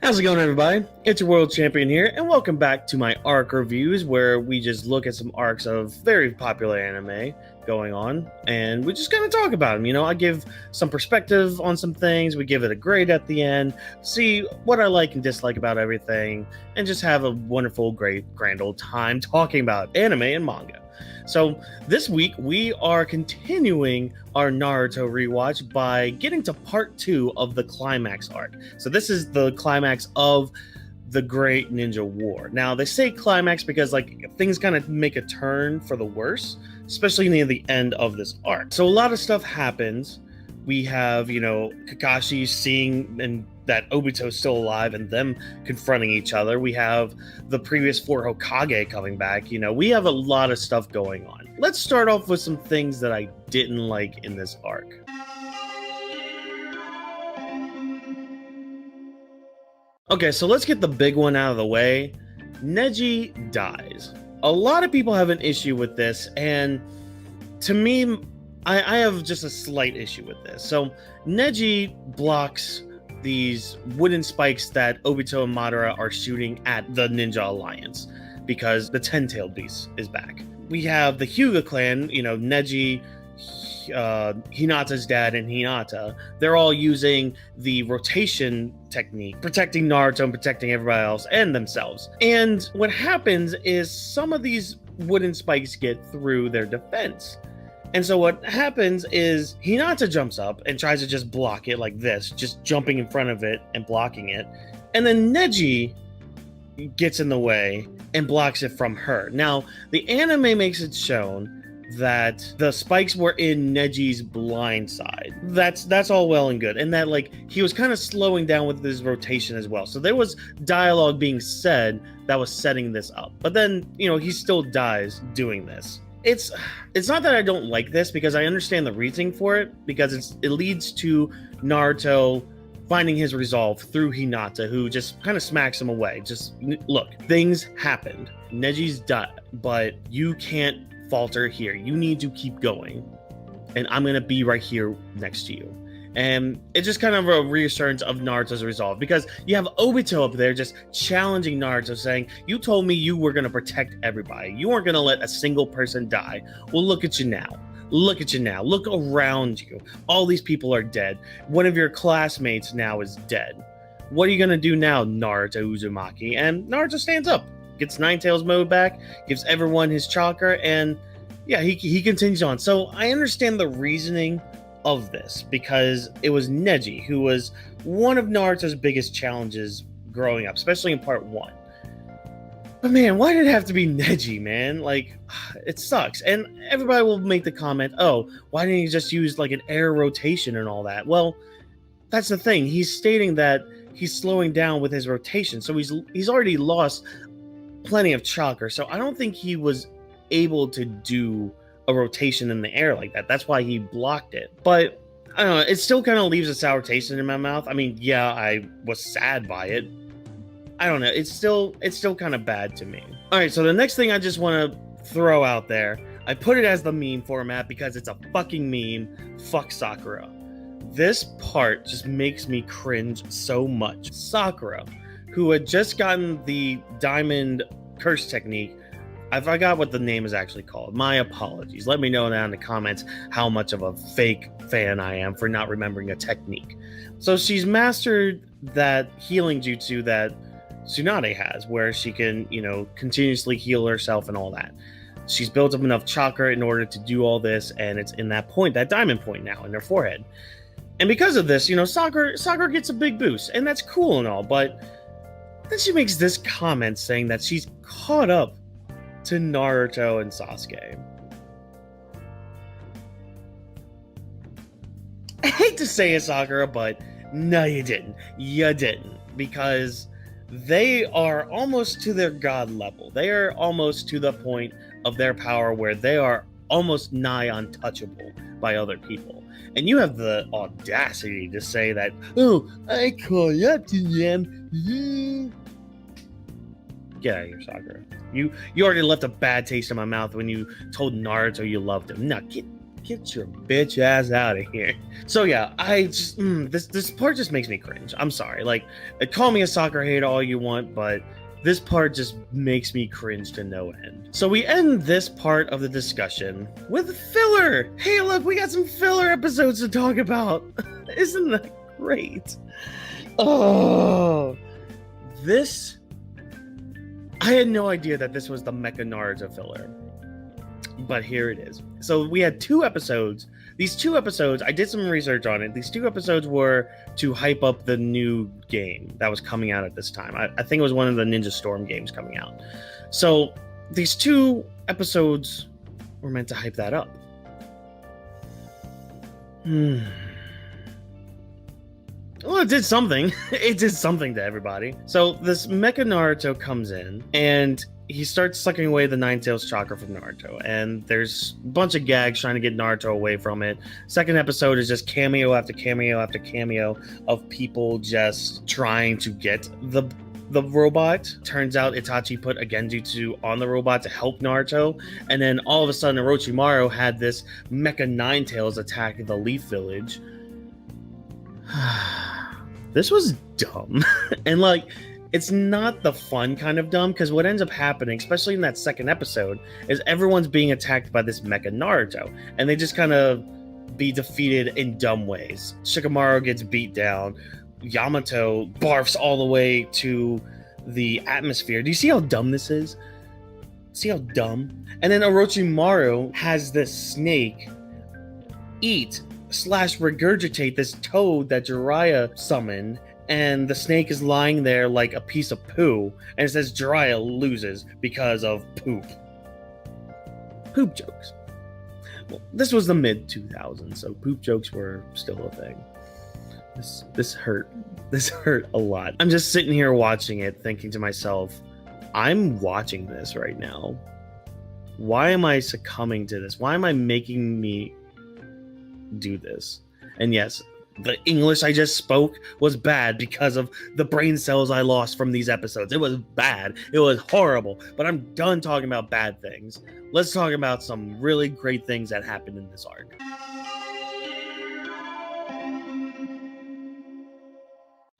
How's it going, everybody? It's your world champion here, and welcome back to my arc reviews, where we just look at some arcs of very popular anime going on, and we just kind of talk about them. You know, I give some perspective on some things, we give it a grade at the end, see what I like and dislike about everything, and just have a wonderful, great, grand old time talking about anime and manga. So this week we are continuing our Naruto rewatch by getting to part 2 of the Climax arc. So this is the climax of the Great Ninja War. Now they say climax because things kind of make a turn for the worse, especially near the end of this arc. So a lot of stuff happens. We have, Kakashi seeing and that Obito's still alive and them confronting each other. We have the previous 4 Hokage coming back. We have a lot of stuff going on. Let's start off with some things that I didn't like in this arc. Okay, so let's get the big one out of the way. Neji dies. A lot of people have an issue with this, and to me, I have just a slight issue with this. So Neji blocks these wooden spikes that Obito and Madara are shooting at the Ninja Alliance because the Ten-Tailed Beast is back. We have the Hyuga clan, Neji, Hinata's dad, and Hinata. They're all using the rotation technique, protecting Naruto and protecting everybody else and themselves. And what happens is some of these wooden spikes get through their defense. And so what happens is Hinata jumps up and tries to just block it like this, just jumping in front of it and blocking it. And then Neji gets in the way and blocks it from her. Now, the anime makes it shown that the spikes were in Neji's blind side. That's all well and good. And that he was kind of slowing down with his rotation as well. So there was dialogue being said that was setting this up. But then, he still dies doing this. It's not that I don't like this, because I understand the reasoning for it, because it leads to Naruto finding his resolve through Hinata, who just kind of smacks him away. Just look, things happened. Neji's died, but you can't falter here. You need to keep going, and I'm gonna be right here next to you. And it's just kind of a reassurance of Naruto's resolve, because you have Obito up there just challenging Naruto, saying, you told me you were going to protect everybody. You weren't going to let a single person die. Well, look at you now. Look at you now. Look around you. All these people are dead. One of your classmates now is dead. What are you going to do now, Naruto Uzumaki? And Naruto stands up, gets Nine Tails mode back, gives everyone his chakra, and yeah, he continues on. So I understand the reasoning of this, because it was Neji who was one of Naruto's biggest challenges growing up, especially in part 1. But man, why did it have to be Neji, man? It sucks. And everybody will make the comment, oh, why didn't he just use an air rotation and all that? Well, that's the thing. He's stating that he's slowing down with his rotation, so he's already lost plenty of chakra. So I don't think he was able to do a rotation in the air like that. That's why he blocked it. But I don't know, it still kind of leaves a sour taste in my mouth. I mean, yeah, I was sad by it. I don't know, it's still kind of bad to me. All right, so the next thing I just want to throw out there, I put it as the meme format because it's a fucking meme. Fuck Sakura. This part just makes me cringe so much. Sakura, who had just gotten the diamond curse technique, I forgot what the name is actually called. My apologies. Let me know down in the comments how much of a fake fan I am for not remembering a technique. So she's mastered that healing jutsu that Tsunade has, where she can, continuously heal herself and all that. She's built up enough chakra in order to do all this, and it's in that point, that diamond point now in her forehead. And because of this, Sakura gets a big boost, and that's cool and all, but then she makes this comment saying that she's caught up to Naruto and Sasuke. I hate to say it, Sakura, but no, you didn't. You didn't. Because they are almost to their god level. They are almost to the point of their power where they are almost nigh untouchable by other people. And you have the audacity to say that, oh, I call up to them. Get out of here, Sakura. You already left a bad taste in my mouth when you told Naruto you loved him. Now, get get your bitch ass out of here. So yeah, I just this part just makes me cringe. I'm sorry. Like, call me a soccer hater all you want, but this part just makes me cringe to no end. So we end this part of the discussion with filler. Hey, look, we got some filler episodes to talk about. Isn't that great? Oh, this... I had no idea that this was the Mecha Naruto filler. But here it is. So we had 2 episodes. These 2 episodes, I did some research on it. These 2 episodes were to hype up the new game that was coming out at this time. I think it was one of the Ninja Storm games coming out. So these 2 episodes were meant to hype that up. Well, it did something. It did something to everybody. So this Mecha Naruto comes in and he starts sucking away the Nine Tails chakra from Naruto, and there's a bunch of gags trying to get Naruto away from it. Second episode is just cameo after cameo after cameo of people just trying to get the robot. Turns out Itachi put a Genjutsu on the robot to help Naruto, and then all of a sudden Orochimaru had this Mecha Nine Tails attack the Leaf Village. This was dumb. And like, it's not the fun kind of dumb, because what ends up happening, especially in that second episode, is everyone's being attacked by this Mecha Naruto, and they just kind of be defeated in dumb ways. Shikamaru gets beat down, Yamato barfs all the way to the atmosphere. Do you see how dumb this is? See how dumb? And then Orochimaru has this snake eat / regurgitate this toad that Jiraiya summoned, and the snake is lying there like a piece of poo, and it says Jiraiya loses because of poop. Poop jokes. Well, this was the mid-2000s, so poop jokes were still a thing. This hurt. This hurt a lot. I'm just sitting here watching it, thinking to myself, I'm watching this right now. Why am I succumbing to this? Why am I making me do this? And yes, the English I just spoke was bad because of the brain cells I lost from these episodes. It was bad. It was horrible. But I'm done talking about bad things. Let's talk about some really great things that happened in this arc.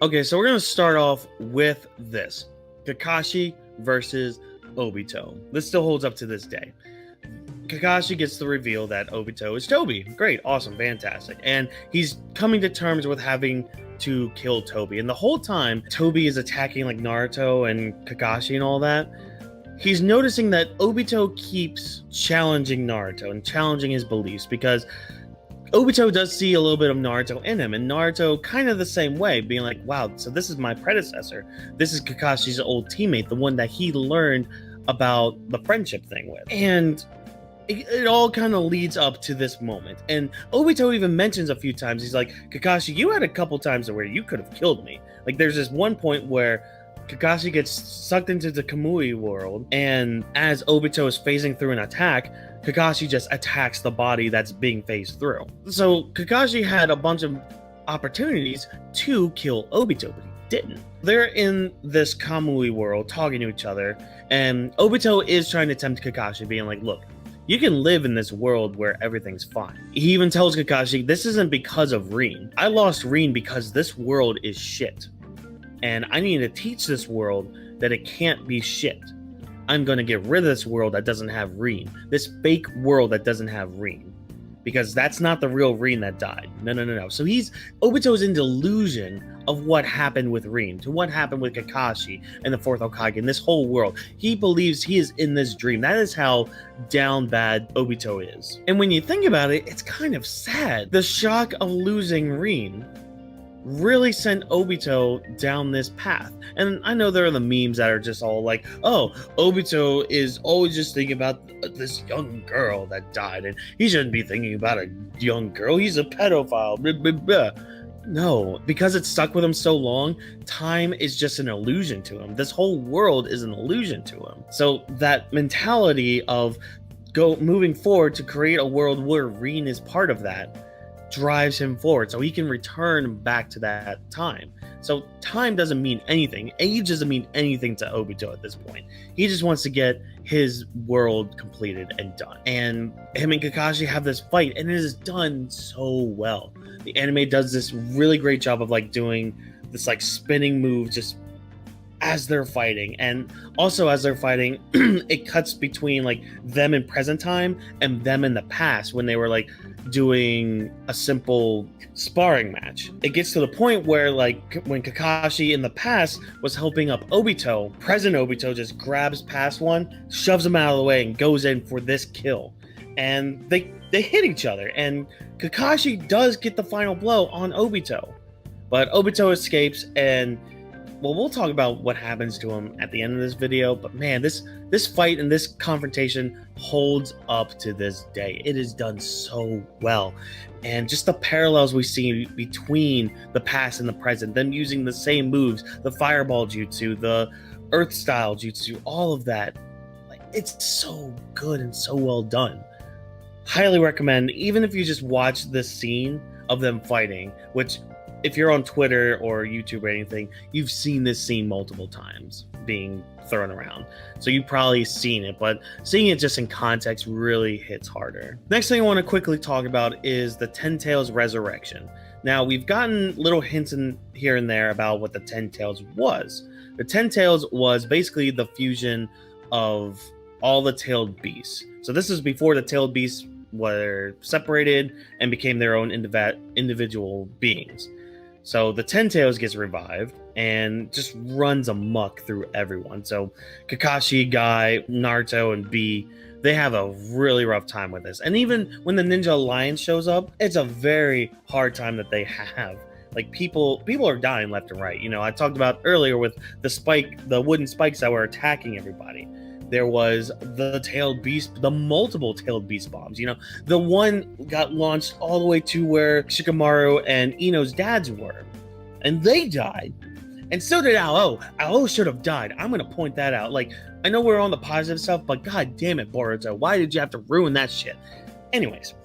Okay, so we're going to start off with this. Kakashi versus Obito. This still holds up to this day. Kakashi gets the reveal that Obito is Toby. Great, awesome, fantastic. And he's coming to terms with having to kill Toby. And the whole time, Toby is attacking like Naruto and Kakashi and all that. He's noticing that Obito keeps challenging Naruto and challenging his beliefs, because Obito does see a little bit of Naruto in him, and Naruto kind of the same way, being like, wow, so this is my predecessor. This is Kakashi's old teammate, the one that he learned about the friendship thing with. And it all kind of leads up to this moment. And Obito even mentions a few times, he's like, Kakashi, you had a couple times where you could have killed me. Like, there's this one point where Kakashi gets sucked into the Kamui world, and as Obito is phasing through an attack, Kakashi just attacks the body that's being phased through. So Kakashi had a bunch of opportunities to kill Obito, but he didn't. They're in this Kamui world talking to each other, and Obito is trying to tempt Kakashi, being like, look, you can live in this world where everything's fine. He even tells Kakashi, this isn't because of Rin. I lost Rin because this world is shit. And I need to teach this world that it can't be shit. I'm going to get rid of this world that doesn't have Rin. This fake world that doesn't have Rin. Because that's not the real Rin that died. No. So Obito's in delusion of what happened with Rin, to what happened with Kakashi and the fourth Hokage and this whole world. He believes he is in this dream. That is how down bad Obito is. And when you think about it, it's kind of sad. The shock of losing Rin really sent Obito down this path. And I know there are the memes that are just all like, oh, Obito is always just thinking about this young girl that died, and he shouldn't be thinking about a young girl. He's a pedophile. Blah, blah, blah. No, because it's stuck with him so long, time is just an illusion to him. This whole world is an illusion to him. So that mentality of moving forward to create a world where Rin is part of that drives him forward, so he can return back to that time. So time doesn't mean anything. Age doesn't mean anything to Obito at this point. He just wants to get his world completed and done. And him and Kakashi have this fight, and it is done so well. The anime does this really great job of like doing this like spinning move just as they're fighting, and also as they're fighting it cuts between like them in present time and them in the past when they were like doing a simple sparring match. It gets to the point where like when Kakashi in the past was helping up Obito, present Obito just grabs past one, shoves him out of the way, and goes in for this kill, and they hit each other, and Kakashi does get the final blow on Obito, but Obito escapes. And well, we'll talk about what happens to him at the end of this video, but man, this fight and this confrontation holds up to this day. It is done so well. And just the parallels we see between the past and the present, them using the same moves, the fireball jutsu, the earth style jutsu, all of that. Like, it's so good and so well done. Highly recommend, even if you just watch this scene of them fighting, which if you're on Twitter or YouTube or anything, you've seen this scene multiple times being thrown around. So you've probably seen it, but seeing it just in context really hits harder. Next thing I want to quickly talk about is the Ten Tails resurrection. Now, we've gotten little hints in here and there about what the Ten Tails was. The Ten Tails was basically the fusion of all the tailed beasts. So this is before the tailed beasts were separated and became their own individual beings. So the Ten Tails gets revived and just runs amok through everyone. So Kakashi, Guy, Naruto, and B, they have a really rough time with this. And even when the Ninja Alliance shows up, it's a very hard time that they have. Like people are dying left and right. You know, I talked about earlier with the wooden spikes that were attacking everybody. There was the tailed beast, the multiple tailed beast bombs. You know, the one got launched all the way to where Shikamaru and Ino's dads were, and they died. And so did Ao. Ao should have died. I'm going to point that out. Like, I know we're on the positive stuff, but god damn it, Boruto, why did you have to ruin that shit? Anyways,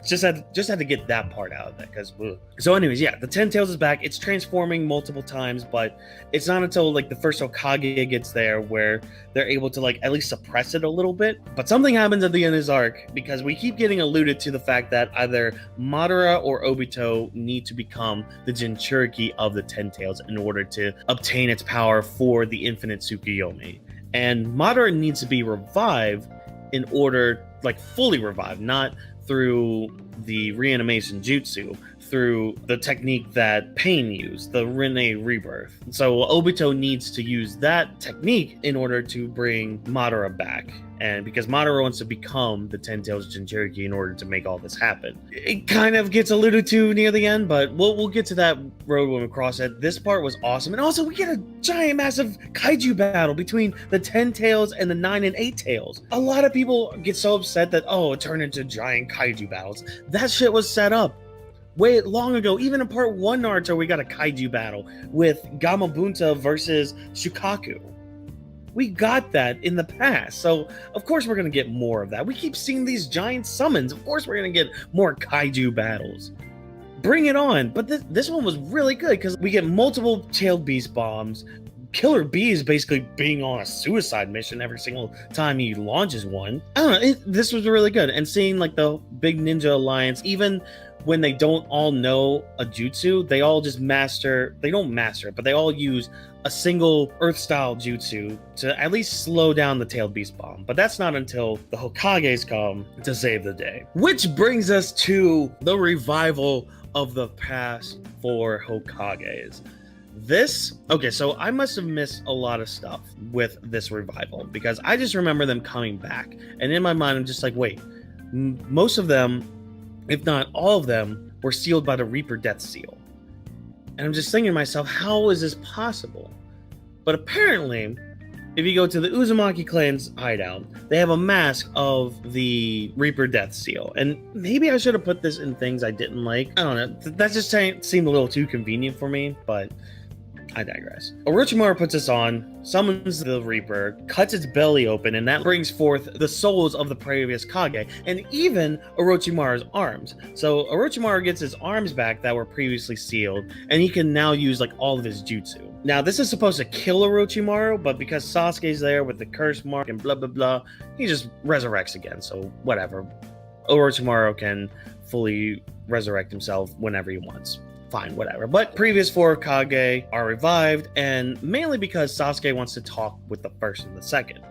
just had to get that part out of that, because so anyways, yeah, the Ten Tails is back. It's transforming multiple times, but it's not until like the first Hokage gets there where they're able to like at least suppress it a little bit. But something happens at the end of this arc, because we keep getting alluded to the fact that either Madara or Obito need to become the Jinchuriki of the Ten Tails in order to obtain its power for the infinite Tsukuyomi. And Madara needs to be revived in order, like fully revived, not through the reanimation jutsu, through the technique that Pain used, the Rinne rebirth. So Obito needs to use that technique in order to bring Madara back. And because Madara wants to become the Ten Tails Jinchuriki in order to make all this happen. It kind of gets alluded to near the end, but we'll get to that road when we cross it. This part was awesome. And also we get a giant massive kaiju battle between the 10 tails and the 9 and 8 tails. A lot of people get so upset that, oh, it turned into giant kaiju battles. That shit was set up way long ago. Even in part 1 Naruto, we got a kaiju battle with Gamabunta versus Shukaku. We got that in the past, so of course we're going to get more of that. We keep seeing these giant summons. Of course we're going to get more kaiju battles. Bring it on. But this one was really good because we get multiple tailed beast bombs. Killer B is basically being on a suicide mission every single time he launches one. I don't know, this was really good. And seeing like the big ninja alliance, even when they don't all know a jutsu, they all just they don't master it, but they all use a single earth style jutsu to at least slow down the tailed beast bomb. But that's not until the Hokages come to save the day. Which brings us to the revival of the past 4 Hokages. Okay, so I must have missed a lot of stuff with this revival because I just remember them coming back. And in my mind, I'm just like, wait, most of them, if not all of them, were sealed by the Reaper Death Seal. And I'm just thinking to myself, how is this possible? But apparently, if you go to the Uzumaki clan's hideout, they have a mask of the Reaper Death Seal. And maybe I should have put this in things I didn't like. I don't know. That just seemed a little too convenient for me, but I digress. Orochimaru puts this on, summons the Reaper, cuts its belly open, and that brings forth the souls of the previous Kage, and even Orochimaru's arms. So Orochimaru gets his arms back that were previously sealed, and he can now use like all of his jutsu. Now this is supposed to kill Orochimaru, but because Sasuke's there with the curse mark and blah blah blah, he just resurrects again, so whatever. Orochimaru can fully resurrect himself whenever he wants. Fine, whatever. But previous 4 Kage are revived, and mainly because Sasuke wants to talk with the first and the second.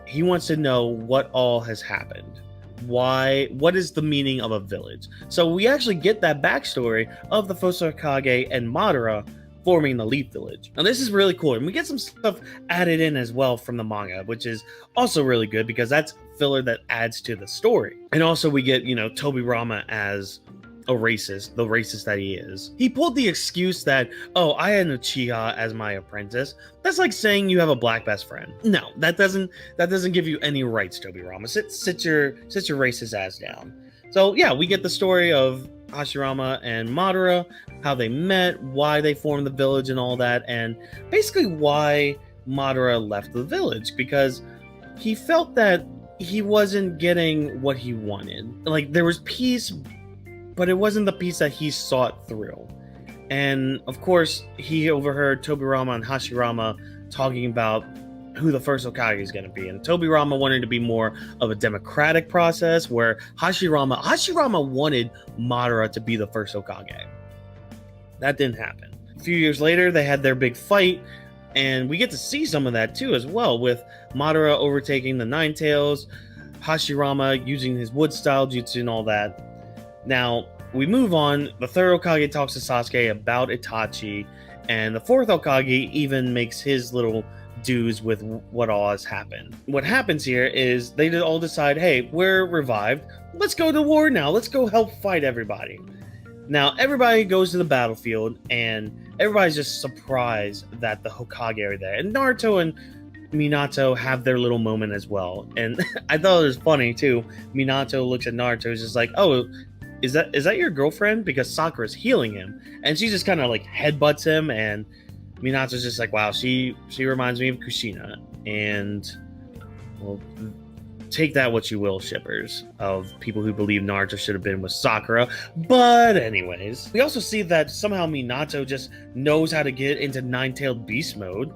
He wants to know what all has happened. What is the meaning of a village? So we actually get that backstory of the first Kage and Madara forming the Leaf Village. Now this is really cool, and we get some stuff added in as well from the manga, which is also really good because that's filler that adds to the story. And also we get, Tobirama as a racist, the racist that he is. He pulled the excuse that, oh, I had an Uchiha as my apprentice. That's like saying you have a black best friend. No, that doesn't give you any rights, Tobirama. Sit your racist ass down. So yeah, we get the story of Hashirama and Madara, how they met, why they formed the village and all that, and basically why Madara left the village, because he felt that he wasn't getting what he wanted. Like, there was peace, but it wasn't the peace that he sought through. And of course, he overheard Tobirama and Hashirama talking about who the first Hokage is going to be. And Tobirama wanted to be more of a democratic process, where Hashirama wanted Madara to be the first Hokage. That didn't happen. A few years later, they had their big fight, and we get to see some of that too as well, with Madara overtaking the Nine Tails, Hashirama using his wood style jutsu and all that. Now, we move on. The third Hokage talks to Sasuke about Itachi, and the fourth Hokage even makes his little dues with what all has happened. What happens here is they all decide, hey, we're revived. Let's go to war now. Let's go help fight everybody. Now, everybody goes to the battlefield, and everybody's just surprised that the Hokage are there. And Naruto and Minato have their little moment as well. And I thought it was funny, too. Minato looks at Naruto, is just like, oh, is that your girlfriend? Because Sakura's healing him. And she just kind of like headbutts him, and Minato's just like, wow, she reminds me of Kushina. And, well, take that what you will, shippers of people who believe Naruto should have been with Sakura. But anyways, we also see that somehow Minato just knows how to get into Nine-Tailed Beast mode.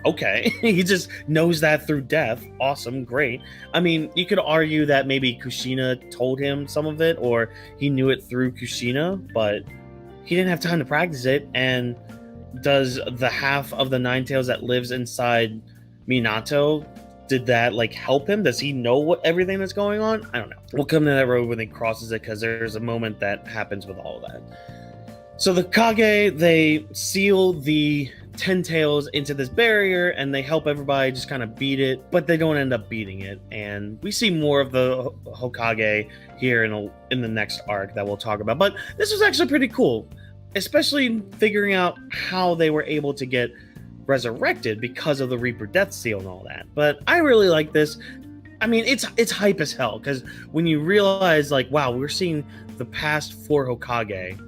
Okay, he just knows that through death. Awesome, great. I mean, you could argue that maybe Kushina told him some of it, or he knew it through Kushina, but he didn't have time to practice it. And does the half of the Nine Tails that lives inside Minato, did that like help him? Does he know what everything that's going on? I don't know. We'll come to that road when he crosses it, because there's a moment that happens with all of that. So the Kage, they seal the 10 tails into this barrier, and they help everybody just kind of beat it, but they don't end up beating it. And we see more of the Hokage here in the next arc that we'll talk about. But this was actually pretty cool, especially figuring out how they were able to get resurrected because of the Reaper Death Seal and all that. But I really like this. I mean, it's hype as hell, because when you realize, like, wow, we're seeing the past 4 Hokage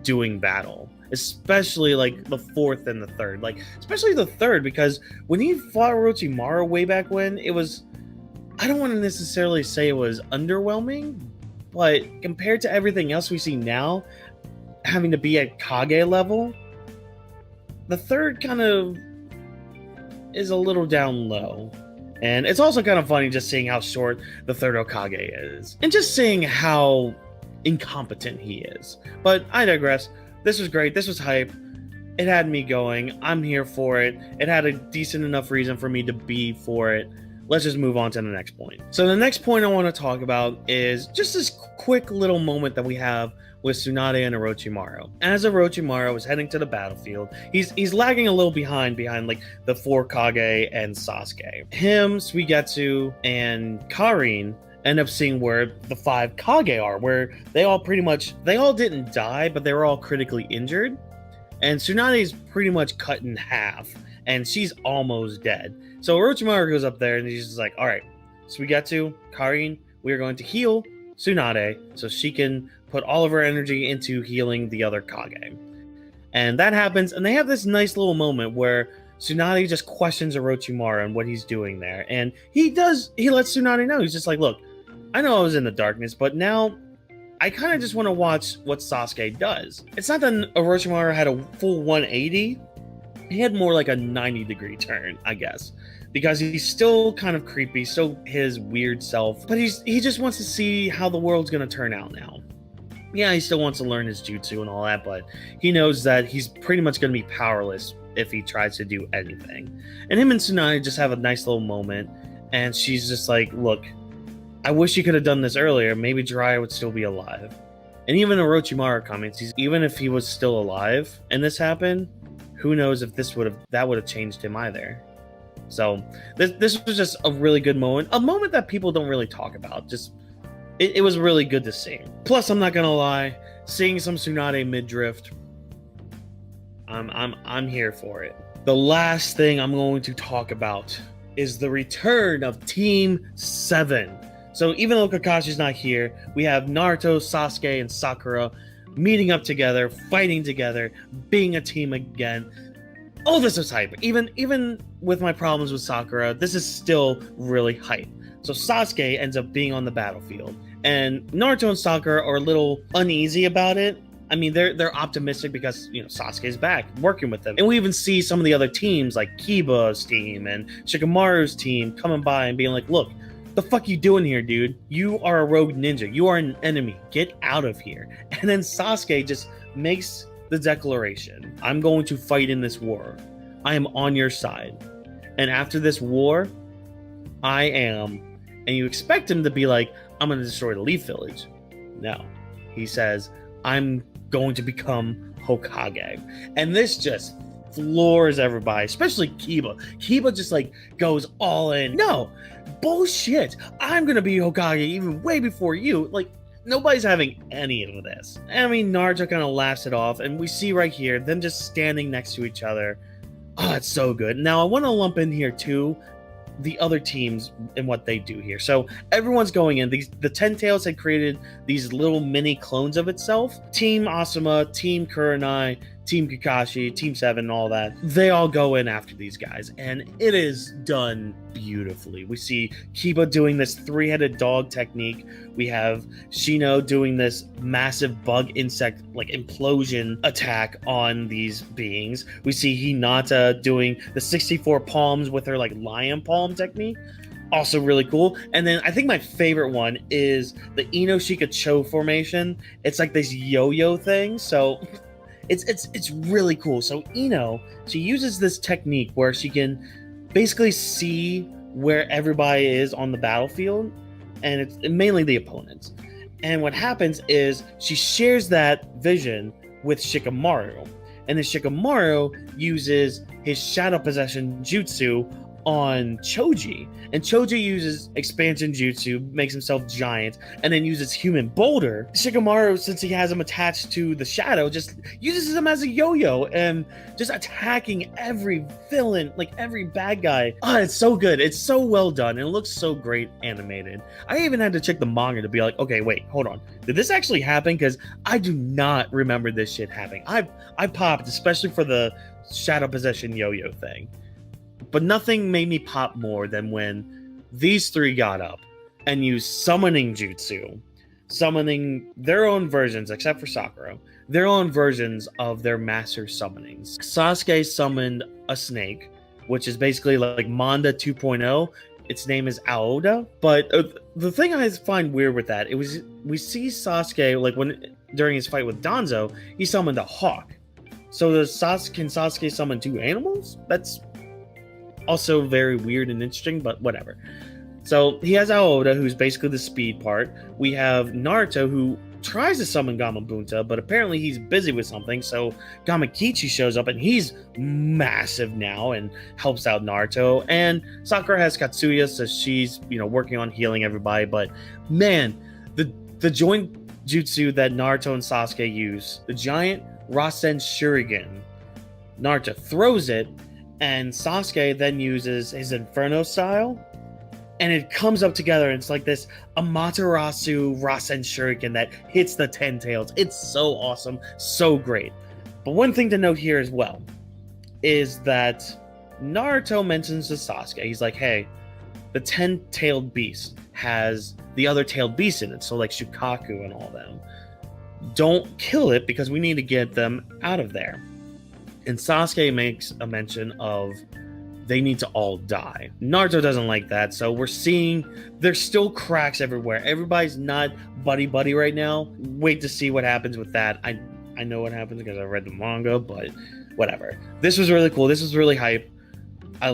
doing battle, especially like the fourth and the third, like especially the third, because when he fought Orochimaru way back when, it was, I don't want to necessarily say it was underwhelming, but compared to everything else we see now, having to be at Kage level, the third kind of is a little down low. And it's also kind of funny just seeing how short the third Hokage is, and just seeing how incompetent he is. But I digress. This was great. This was hype. It had me going. I'm here for it. It had a decent enough reason for me to be for it. Let's just move on to the next point. So the next point I want to talk about is just this quick little moment that we have with Tsunade and Orochimaru. As Orochimaru is heading to the battlefield, he's lagging a little behind like the 4 Kage and Sasuke. Him, Suigetsu, and Karin end up seeing where the 5 Kage are, where they all didn't die, but they were all critically injured. And Tsunade is pretty much cut in half, and she's almost dead. So Orochimaru goes up there, and he's just like, all right, Suigetsu, Karin, we are going to heal Tsunade so she can put all of her energy into healing the other Kage. And that happens, and they have this nice little moment where Tsunade just questions Orochimaru and what he's doing there. And he lets Tsunade know. He's just like, look, I know I was in the darkness, but now I kind of just want to watch what Sasuke does. It's not that Orochimaru had a full 180. He had more like a 90-degree turn, I guess. Because he's still kind of creepy, still his weird self. But he just wants to see how the world's going to turn out now. Yeah, he still wants to learn his jutsu and all that, but he knows that he's pretty much going to be powerless if he tries to do anything. And him and Tsunade just have a nice little moment, and she's just like, look, I wish you could have done this earlier. Maybe Jiraiya would still be alive. And even Orochimaru comments, even if he was still alive and this happened, who knows if that would have changed him either. So this was just a really good moment, a moment that people don't really talk about. Just it was really good to see. Plus, I'm not gonna lie, seeing some Tsunade midriff, I'm here for it. The last thing I'm going to talk about is the return of Team 7. So even though Kakashi's not here, we have Naruto, Sasuke, and Sakura meeting up together, fighting together, being a team again. Oh, this is hype. Even with my problems with Sakura, this is still really hype. So Sasuke ends up being on the battlefield, and Naruto and Sakura are a little uneasy about it. I mean, they're optimistic because, Sasuke's back working with them. And we even see some of the other teams like Kiba's team and Shikamaru's team coming by and being like, look, the fuck you doing here, dude? You are a rogue ninja. You are an enemy. Get out of here. And then Sasuke just makes the declaration, I'm going to fight in this war. I am on your side. And after this war, I am. And you expect him to be like, I'm going to destroy the Leaf Village. No. He says, I'm going to become Hokage. And this just floors everybody, especially Kiba. Kiba just goes all in. No, bullshit. I'm going to be Hokage even way before you. Nobody's having any of this. I mean, Naruto kind of laughs it off, and we see right here them just standing next to each other. Oh, it's so good. Now, I want to lump in here, too, the other teams and what they do here. So everyone's going in. The 10 Tails had created these little mini clones of itself. Team Asuma, Team Kurenai, Team Kakashi, Team 7, and all that. They all go in after these guys, and it is done beautifully. We see Kiba doing this three-headed dog technique. We have Shino doing this massive bug insect implosion attack on these beings. We see Hinata doing the 64 palms with her lion palm technique. Also really cool. And then I think my favorite one is the Inoshika Cho formation. It's like this yo-yo thing. So it's really cool. So she uses this technique where she can basically see where everybody is on the battlefield, and it's mainly the opponents. And what happens is she shares that vision with Shikamaru, and then Shikamaru uses his shadow possession jutsu on Choji, and Choji uses expansion jutsu, makes himself giant, and then uses human boulder. Shikamaru, since he has him attached to the shadow, just uses him as a yo-yo and just attacking every villain, every bad guy. It's so good. It's so well done, and it looks so great animated. I even had to check the manga to be like, okay, wait, hold on, did this actually happen? Because I do not remember this shit happening. I popped, especially for the shadow possession yo-yo thing. But nothing made me pop more than when these three got up and used summoning jutsu, summoning their own versions, except for Sakura, their own versions of their master summonings. Sasuke summoned a snake, which is basically like Manda 2.0. Its name is Aoda. But the thing I find weird with that, we see Sasuke, during his fight with Danzo, he summoned a hawk. So can Sasuke summon two animals? That's also very weird and interesting, but whatever. So he has Aoda, who's basically the speed part. We have Naruto, who tries to summon Gamabunta, but apparently he's busy with something, so Gamakichi shows up, and he's massive now and helps out Naruto. And Sakura has Katsuya, so she's working on healing everybody. But man, the joint jutsu that Naruto and Sasuke use, the giant Rasen Shuriken, Naruto throws it, and Sasuke then uses his Inferno style, and it comes up together, and it's like this Amaterasu Rasen Shuriken that hits the 10 Tails. It's so awesome, so great. But one thing to note here as well is that Naruto mentions to Sasuke, he's like, hey, the 10-tailed beast has the other tailed beasts in it, so like Shukaku and all them. Don't kill it because we need to get them out of there. And Sasuke makes a mention of they need to all die. Naruto doesn't like that, so we're seeing there's still cracks everywhere. Everybody's not buddy-buddy right now. Wait to see what happens with that. I know what happens because I read the manga, but whatever. This was really cool. This was really hype. I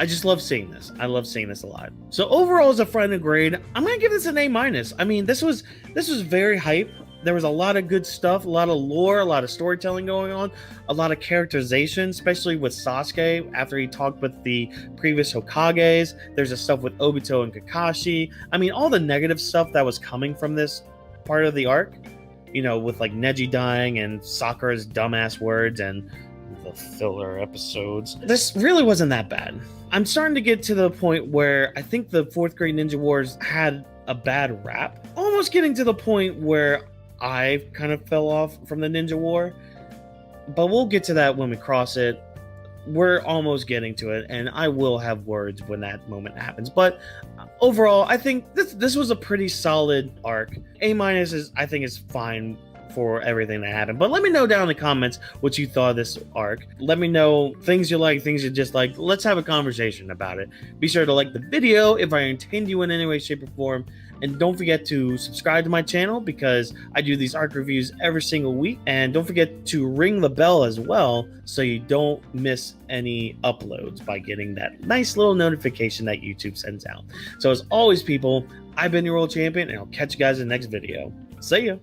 just love seeing this. I love seeing this a lot. So overall, as a final grade, I'm gonna give this an A-. I mean, this was very hype. There was a lot of good stuff, a lot of lore, a lot of storytelling going on, a lot of characterization, especially with Sasuke after he talked with the previous Hokages. There's the stuff with Obito and Kakashi. I mean, all the negative stuff that was coming from this part of the arc, you know, with like Neji dying and Sakura's dumbass words and the filler episodes. This really wasn't that bad. I'm starting to get to the point where I think the 4th grade Ninja Wars had a bad rap. Almost getting to the point where I kind of fell off from the Ninja War, but we'll get to that when we cross it. We're almost getting to it, and I will have words when that moment happens. But overall, I think this was a pretty solid arc. A- is, I think, is fine for everything that happened. But let me know down in the comments what you thought of this arc. Let me know things you like, things you dislike. Let's have a conversation about it. Be sure to like the video if I entertained you in any way, shape, or form. And don't forget to subscribe to my channel because I do these arc reviews every single week. And don't forget to ring the bell as well so you don't miss any uploads by getting that nice little notification that YouTube sends out. So as always, people, I've been your world champion, and I'll catch you guys in the next video. See ya!